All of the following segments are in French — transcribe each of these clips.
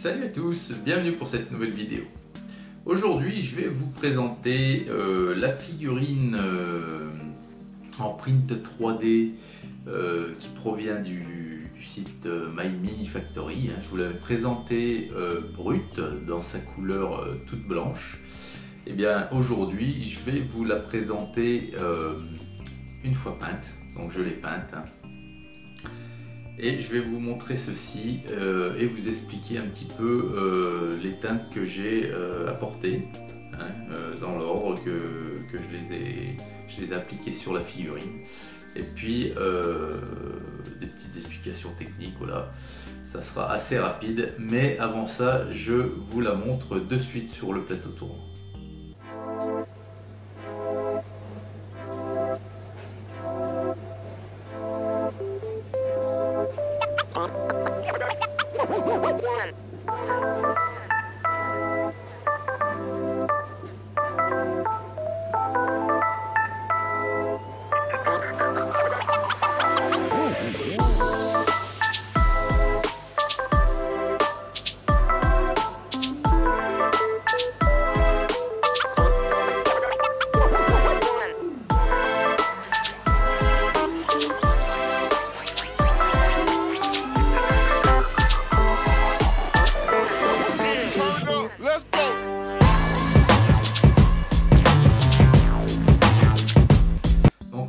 Salut à tous, bienvenue pour cette nouvelle vidéo. Aujourd'hui je vais vous présenter la figurine en print 3D qui provient du site My Mini Factory. Je vous l'avais présentée brute dans sa couleur toute blanche. Et bien aujourd'hui je vais vous la présenter une fois peinte, donc je l'ai peinte. Et je vais vous montrer ceci et vous expliquer un petit peu les teintes que j'ai apportées dans l'ordre que je les ai appliquées sur la figurine. Et puis des petites explications techniques, voilà. Ça sera assez rapide, mais avant ça, je vous la montre de suite sur le plateau tournant.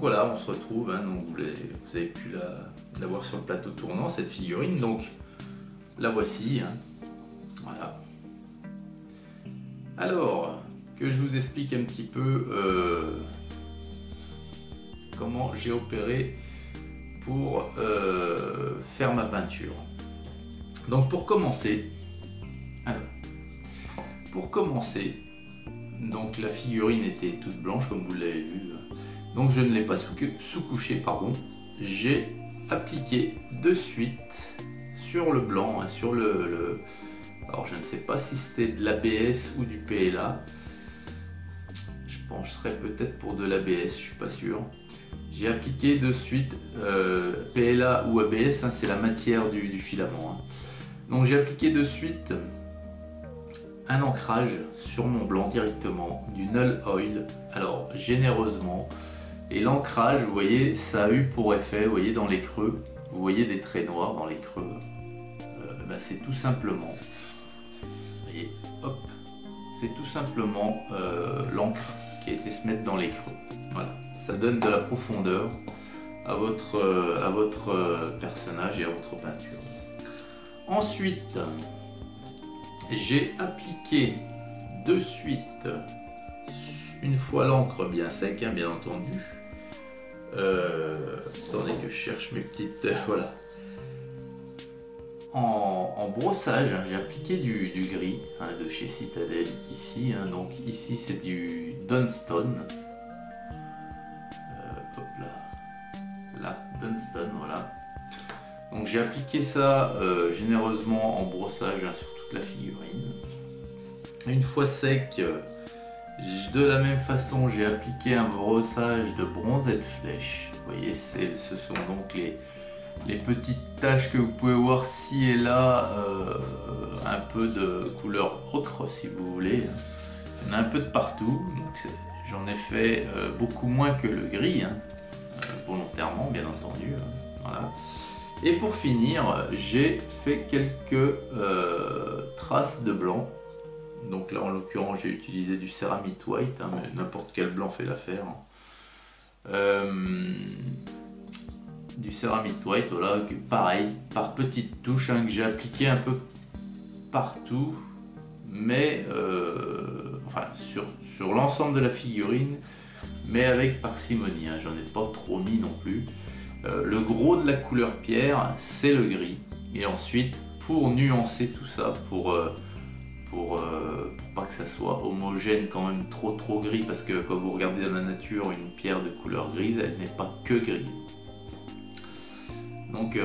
Voilà, on se retrouve, donc vous avez pu la voir sur le plateau tournant, cette figurine, donc la voici, voilà. Alors, que je vous explique un petit peu comment j'ai opéré pour faire ma peinture. Donc pour commencer, donc la figurine était toute blanche comme vous l'avez vu. Donc je ne l'ai pas sous-couché, pardon. J'ai appliqué de suite sur le blanc, sur alors je ne sais pas si c'était de l'ABS ou du PLA. Je penserais peut-être pour de l'ABS, je suis pas sûr. J'ai appliqué de suite PLA ou ABS, c'est la matière du filament. Donc j'ai appliqué de suite un ancrage sur mon blanc directement, du Null Oil, alors généreusement. Et l'ancrage, vous voyez, ça a eu pour effet, vous voyez dans les creux, vous voyez des traits noirs dans les creux. C'est tout simplement, vous voyez, hop, c'est tout simplement l'encre qui a été se mettre dans les creux. Voilà, ça donne de la profondeur à votre personnage et à votre peinture. Ensuite, j'ai appliqué de suite, une fois l'encre bien sec, bien entendu. Attendez que je cherche mes petites... voilà. En brossage, j'ai appliqué du gris de chez Citadel ici. Donc ici c'est du Dunstone. Hop là, Dunstone, voilà. Donc j'ai appliqué ça généreusement en brossage sur toute la figurine. Une fois sec, de la même façon, j'ai appliqué un brossage de bronzette flèche. Vous voyez, ce sont donc les petites taches que vous pouvez voir ci et là, un peu de couleur ocre si vous voulez. Il y en a un peu de partout, donc j'en ai fait beaucoup moins que le gris, volontairement bien entendu. Voilà. Et pour finir, j'ai fait quelques traces de blanc. Donc là en l'occurrence j'ai utilisé du Ceramite White, mais n'importe quel blanc fait l'affaire. Du Ceramite White, voilà, pareil, par petites touches, que j'ai appliqué un peu partout, mais enfin sur l'ensemble de la figurine, mais avec parcimonie, j'en ai pas trop mis non plus. Le gros de la couleur pierre, c'est le gris, et ensuite pour nuancer tout ça, pour pas que ça soit homogène quand même trop gris, parce que quand vous regardez dans la nature une pierre de couleur grise, elle n'est pas que grise. Donc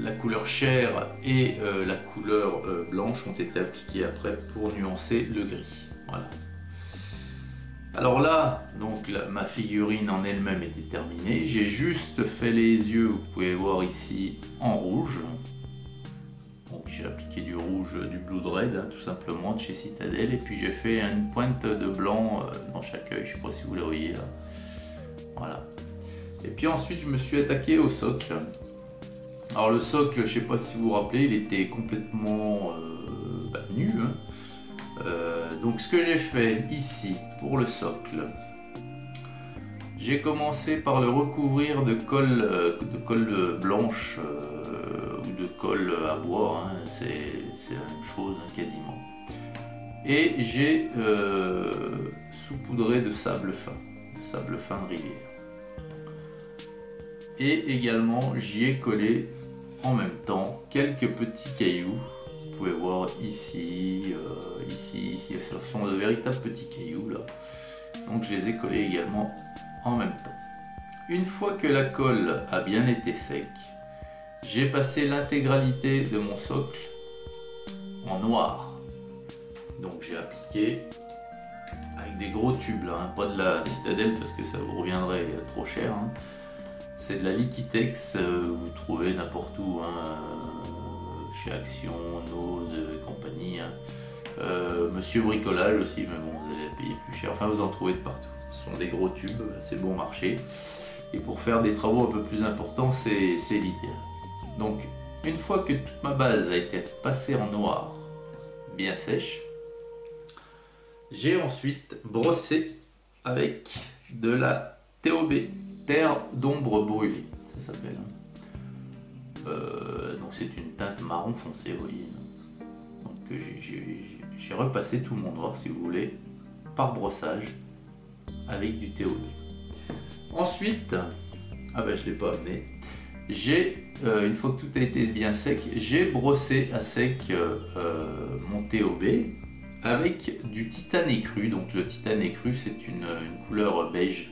la couleur chair et la couleur blanche ont été appliquées après pour nuancer le gris. Voilà. Alors là, donc ma figurine en elle-même était terminée. J'ai juste fait les yeux, vous pouvez voir ici, en rouge. Donc j'ai appliqué qui est du rouge, du Blood Red, hein, tout simplement, de chez Citadel. Et puis j'ai fait une pointe de blanc dans chaque œil, je ne sais pas si vous la voyez là. Voilà. Et puis ensuite je me suis attaqué au socle. Alors le socle, je ne sais pas si vous vous rappelez, il était complètement nu. Hein. Donc ce que j'ai fait ici pour le socle, j'ai commencé par le recouvrir de colle blanche ou de colle à bois, hein. C'est la même chose hein, quasiment. Et j'ai saupoudré de sable fin de rivière. Et également j'y ai collé en même temps quelques petits cailloux. Vous pouvez voir ici, ici, ce sont de véritables petits cailloux là. Donc je les ai collés également en même temps. Une fois que la colle a bien été sec, j'ai passé l'intégralité de mon socle en noir. Donc j'ai appliqué avec des gros tubes là, hein, pas de la Citadel parce que ça vous reviendrait trop cher. Hein. C'est de la Liquitex, vous trouvez n'importe où, hein, chez Action, Nose et compagnie. Hein. Monsieur Bricolage aussi, mais bon, vous allez la payer plus cher. Enfin, vous en trouvez de partout. Ce sont des gros tubes, c'est bon marché. Et pour faire des travaux un peu plus importants, c'est l'idéal. Donc, une fois que toute ma base a été passée en noir, bien sèche, j'ai ensuite brossé avec de la TOB, terre d'ombre brûlée, ça s'appelle. Donc c'est une teinte marron foncé, vous voyez. Donc j'ai repassé tout mon noir, si vous voulez, par brossage avec du TOB. Ensuite, ah ben je ne l'ai pas amené, j'ai, une fois que tout a été bien sec, j'ai brossé à sec mon TOB avec du titane écru. Donc le titane écru, c'est une couleur beige.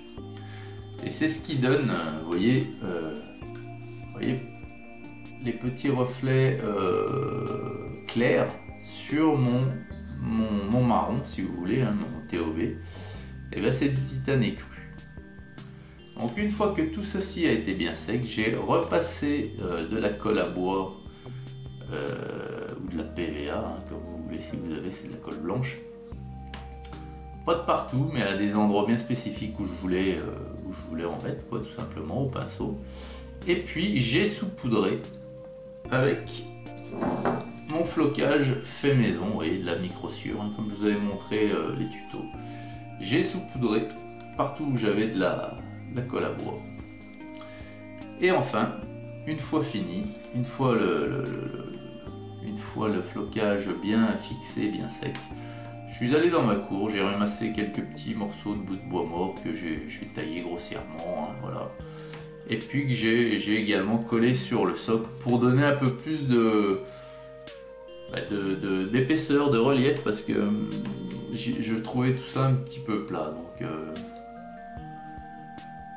Et c'est ce qui donne, vous voyez les petits reflets clairs sur mon marron, si vous voulez, hein, mon TOB. Et bien c'est du titane écru. Donc une fois que tout ceci a été bien sec, j'ai repassé de la colle à bois ou de la PVA, hein, comme vous voulez, si vous avez, c'est de la colle blanche. Pas de partout, mais à des endroits bien spécifiques où je voulais en mettre, quoi, tout simplement, au pinceau. Et puis j'ai saupoudré avec mon flocage fait maison et de la microsure, hein, comme je vous avais montré les tutos. J'ai saupoudré partout où j'avais de la colle à bois. Et enfin, une fois fini, une fois le flocage bien fixé, bien sec, je suis allé dans ma cour, j'ai ramassé quelques petits morceaux de bout de bois mort que j'ai taillé grossièrement, hein, voilà. Et puis que j'ai également collé sur le socle pour donner un peu plus d'épaisseur, de relief, parce que je trouvais tout ça un petit peu plat.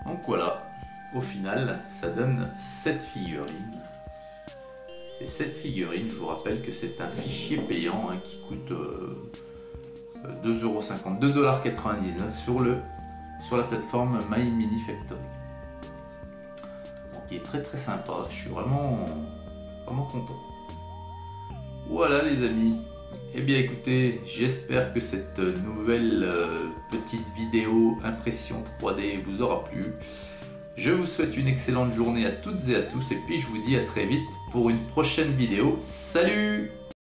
Donc voilà, au final, ça donne cette figurine. Et cette figurine, je vous rappelle que c'est un fichier payant, hein, qui coûte 2,50 €, 2,99 € sur la plateforme My Mini Factory. Donc il est très très sympa, je suis vraiment content. Voilà les amis, eh bien écoutez, j'espère que cette nouvelle petite vidéo impression 3D vous aura plu. Je vous souhaite une excellente journée à toutes et à tous, et puis je vous dis à très vite pour une prochaine vidéo. Salut!